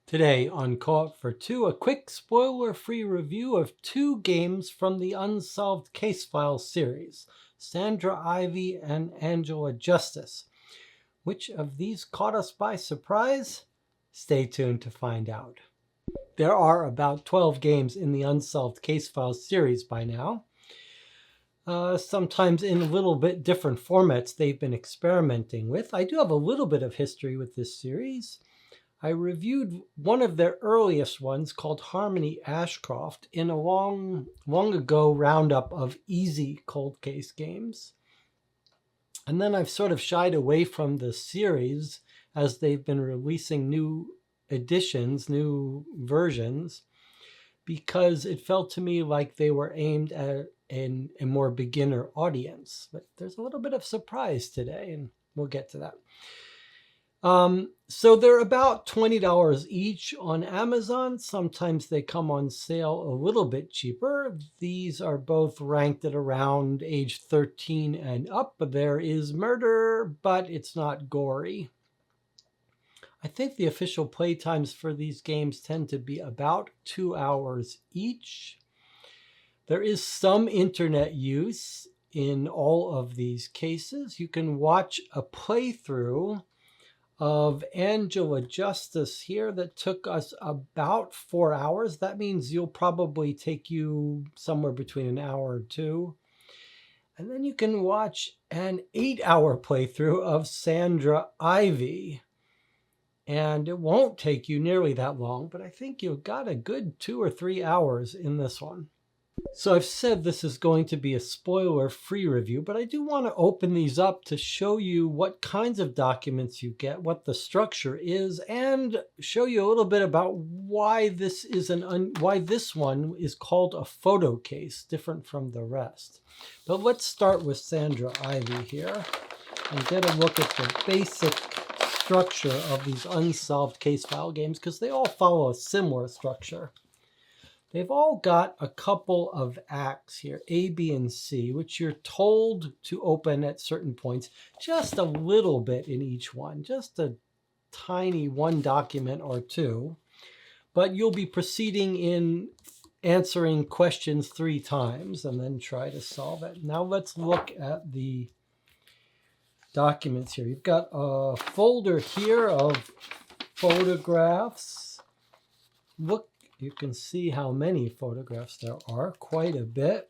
Today on Co-op for Two, a quick spoiler-free review of two games from the Unsolved Case File series, Sandra, Ivey, and Angela Justice. Which of these caught us by surprise? Stay tuned to find out. There are about 12 games in the Unsolved Case File series by now. Sometimes in a little bit different formats they've been experimenting with. I do have a little bit of history with this series. I reviewed one of their earliest ones called Harmony Ashcroft in a long ago roundup of easy cold case games. And then I've sort of shied away from the series as they've been releasing new editions, new versions, because it felt to me like they were aimed at a more beginner audience. But there's a little bit of surprise today, and we'll get to that. So they're about $20 each on Amazon. Sometimes they come on sale a little bit cheaper. These are both ranked at around age 13 and up. There is murder, but it's not gory. I think the official play times for these games tend to be about 2 hours each. There is some internet use in all of these cases. You can watch a playthrough of Angela Justice here that took us about 4 hours. That means you'll probably take you somewhere between an hour or two. And then you can watch an 8-hour playthrough of Sandra Ivey. And it won't take you nearly that long, but I think you've got a good 2 or 3 hours in this one. So I've said this is going to be a spoiler-free review, but I do want to open these up to show you what kinds of documents you get, what the structure is, and show you a little bit about why this is why this one is called a photo case, different from the rest. But let's start with Sandra Ivey here and get a look at the basic structure of these unsolved case file games, because they all follow a similar structure. They've all got a couple of acts here, A, B, and C, which you're told to open at certain points, just a little bit in each one, just a tiny one document or two. But you'll be proceeding in answering questions 3 times and then try to solve it. Now let's look at the documents here. You've got a folder here of photographs. Look. You can see how many photographs there are, quite a bit,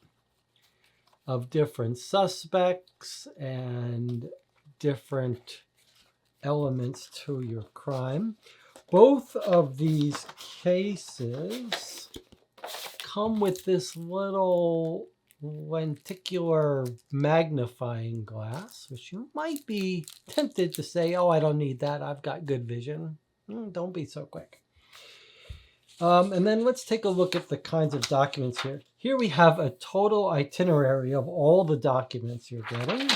of different suspects and different elements to your crime. Both of these cases come with this little lenticular magnifying glass, which you might be tempted to say, oh, I don't need that, I've got good vision. Don't be so quick. And then let's take a look at the kinds of documents here. Here we have a total itinerary of all the documents you're getting.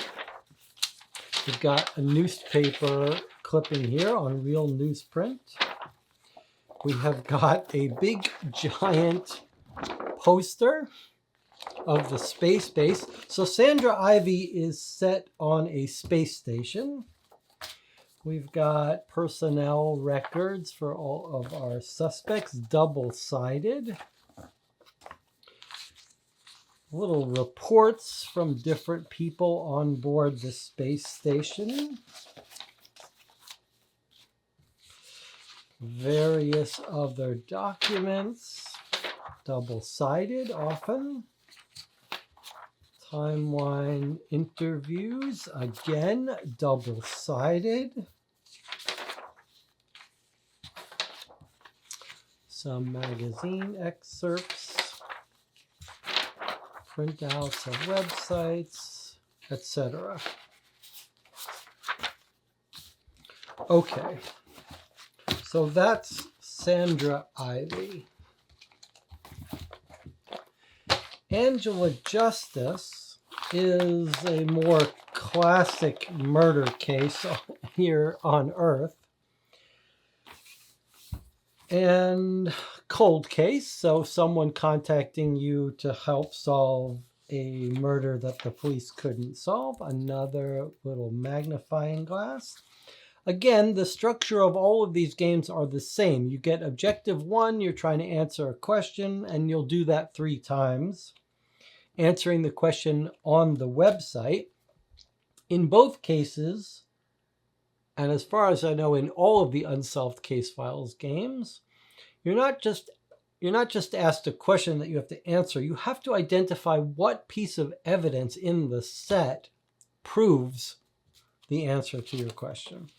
We've got a newspaper clipping here on real newsprint. We have got a big giant poster of the space base. So Sandra Ivey is set on a space station. We've got personnel records for all of our suspects, double-sided. Little reports from different people on board the space station. Various other documents, double-sided often. Timeline interviews, again, double-sided. Some magazine excerpts, printouts of websites, etc. Okay, so that's Sandra Ivey. Angela Justice is a more classic murder case here on Earth. And cold case, so someone contacting you to help solve a murder that the police couldn't solve. Another little magnifying glass. Again, the structure of all of these games are the same. You get objective 1, you're trying to answer a question, and you'll do that 3 times, answering the question on the website. In both cases, and as far as I know, in all of the Unsolved Case Files games, you're not just asked a question that you have to answer. You have to identify what piece of evidence in the set proves the answer to your question.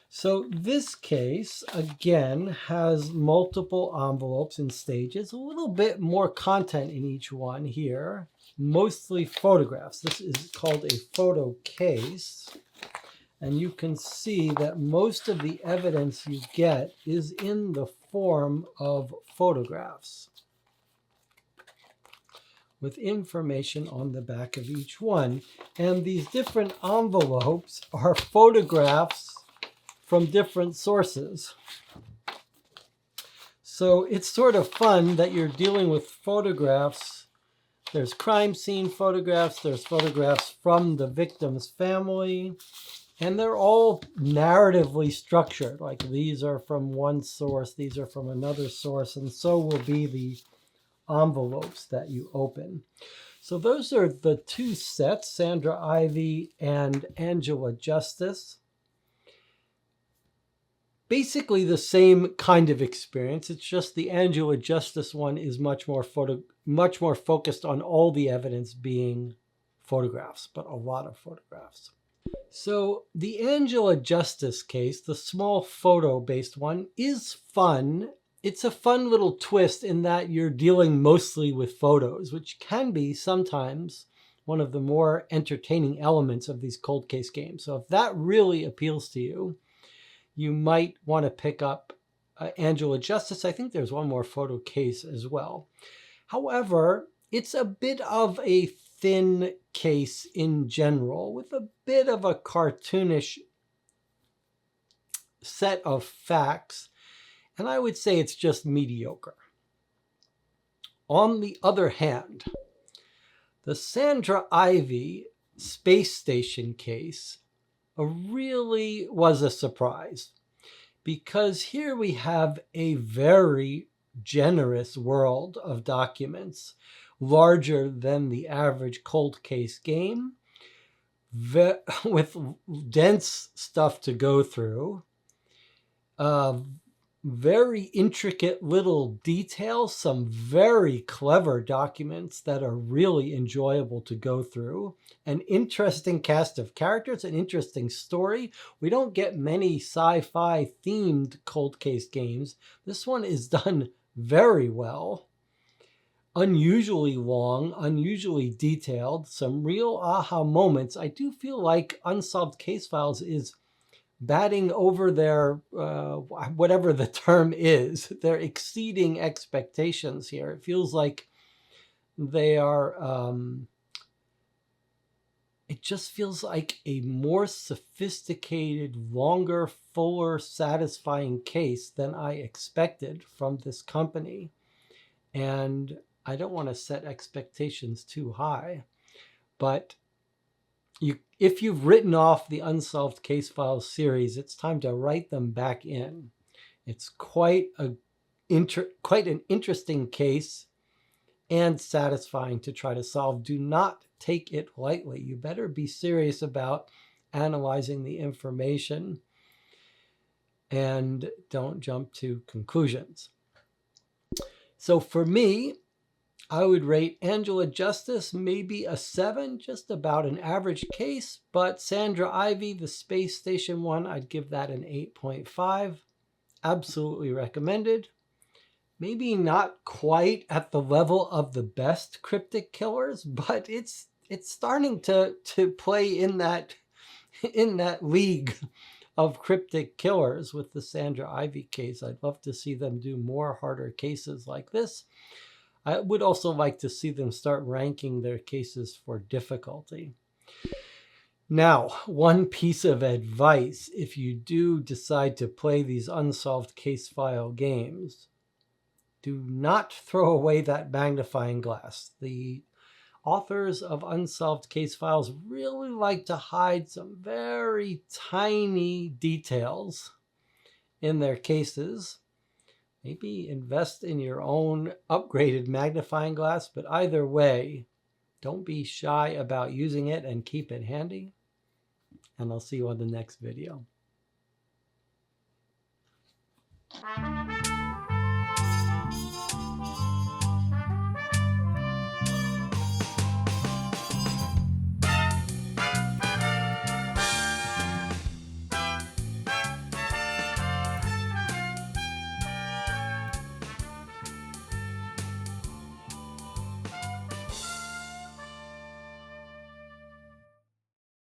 So this case, again, has multiple envelopes and stages, a little bit more content in each one here, mostly photographs. This is called a photo case. And you can see that most of the evidence you get is in the form of photographs, with information on the back of each one. And these different envelopes are photographs from different sources. So it's sort of fun that you're dealing with photographs. There's crime scene photographs, there's photographs from the victim's family, and they're all narratively structured. Like these are from one source, these are from another source, and so will be the envelopes that you open. So those are the 2 sets, Sandra Ivey and Angela Justice. Basically the same kind of experience. It's just the Angela Justice one is much more focused on all the evidence being photographs, but a lot of photographs. So the Angela Justice case, the small photo-based one, is fun. It's a fun little twist in that you're dealing mostly with photos, which can be sometimes one of the more entertaining elements of these cold case games. So if that really appeals to you, you might want to pick up Angela Justice. I think there's one more photo case as well. However, it's a bit of a thin case in general, with a bit of a cartoonish set of facts, and I would say it's just mediocre. On the other hand, the Sandra Ivey space station case really was a surprise, because here we have a very generous world of documents, larger than the average cold case game, with dense stuff to go through, very intricate little details, some very clever documents that are really enjoyable to go through, an interesting cast of characters, an interesting story. We don't get many sci-fi themed cold case games. This one is done very well. Unusually long, unusually detailed, some real aha moments. I do feel like Unsolved Case Files is batting over their, whatever the term is, they're exceeding expectations here. It feels like they are, it just feels like a more sophisticated, longer, fuller, satisfying case than I expected from this company. And I don't want to set expectations too high, but if you've written off the Unsolved Case Files series, it's time to write them back in. It's quite an interesting case and satisfying to try to solve. Do not take it lightly. You better be serious about analyzing the information and don't jump to conclusions. So for me, I would rate Angela Justice maybe a 7, just about an average case, but Sandra Ivey, the space station one, I'd give that an 8.5. Absolutely recommended. Maybe not quite at the level of the best cryptic killers, but it's starting to play in that league of cryptic killers with the Sandra Ivey case. I'd love to see them do more harder cases like this. I would also like to see them start ranking their cases for difficulty. Now, one piece of advice, if you do decide to play these Unsolved Case File games, do not throw away that magnifying glass. The Authors of unsolved case files really like to hide some very tiny details in their cases. Maybe invest in your own upgraded magnifying glass, but either way, don't be shy about using it and keep it handy. And I'll see you on the next video.